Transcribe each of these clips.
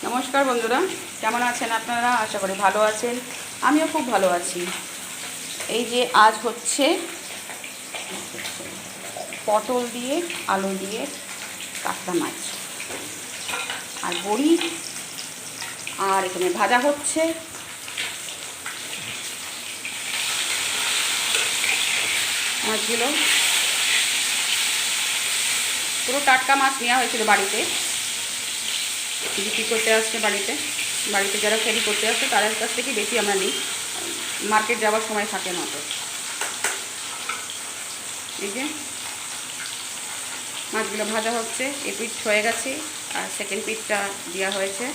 নমস্কার বন্ধুরা, কেমন আছেন আপনারা? আশা করি ভালো আছেন। আমিও খুব ভালো আছি। এই যে আজ হচ্ছে পটল দিয়ে আলু দিয়ে কাতলা মাছ আর বড়ি, আর এখানে ভাজা হচ্ছে। মাছগুলো পুরো টাটকা মাছ নেওয়া হয়েছিল বাড়িতে, বিক্রি করতে আসছে। বাড়িতে যারা ফেরি করতে আসছে তাদের কাছ থেকে বেশি আমরা নিই, মার্কেট যাওয়ার সময় থাকে না তো। এই যে মাছগুলো ভাজা হচ্ছে, এই পিঠ হয়ে গেছে আর সেকেন্ড পিঠটা দেওয়া হয়েছে।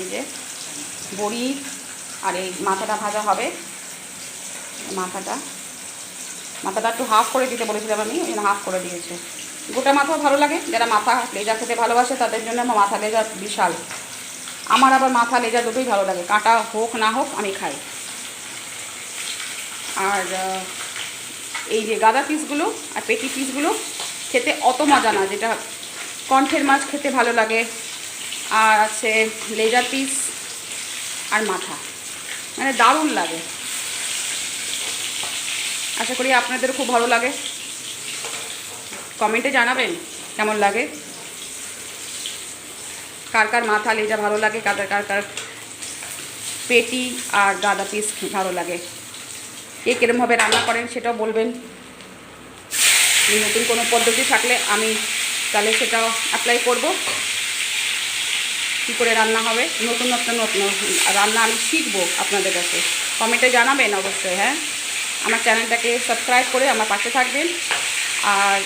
এই যে বড়ি আর এই মাথাটা ভাজা হবে। মাথাটা একটু হাফ করে দিতে বলেছিলাম আমি, ওই জন্য হাফ করে দিয়েছে। গোটা মাথাও ভালো লাগে, যারা মাথা লেজা খেতে ভালোবাসে তাদের জন্য আমার মাথা লেজা বিশাল। আমার আবার মাথা লেজা দুটোই ভালো লাগে, কাটা হোক না হোক আমি খাই। আর এই যে গাদা পিসগুলো আর পেটি পিসগুলো খেতে অত মজা না, যেটা কণ্ঠের মাছ খেতে ভালো লাগে। আর আছে লেজা পিস আর মাথা, মানে দারুণ লাগে। আশা করি আপনাদের খুব ভালো লাগে। কমেন্টে জানাবেন কেমন লাগে, কার কার মাথা লেজা ভালো লাগে, কার কার পেটি আর গাদা পিস ভালো লাগে। কে কীরমভাবে রান্না করেন সেটাও বলবেন। নতুন কোনো পদ্ধতি থাকলে আমি তাহলে সেটাও অ্যাপ্লাই করব। কী করে রান্না হবে, নতুন রান্না আমি শিখবো আপনাদের কাছে। কমেন্টে জানাবেন অবশ্যই। হ্যাঁ, আমার চ্যানেলটাকে সাবস্ক্রাইব করে আমার পাশে থাকবেন আর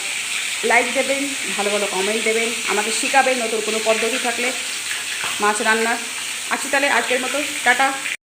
লাইক দেবেন, ভালো ভালো কমেন্ট দেবেন, আমাকে শেখাবেন নতুন কোনো পদ্ধতি থাকলে মাছ রান্নার। আছি তাহলে আজকের মতো, টাটা।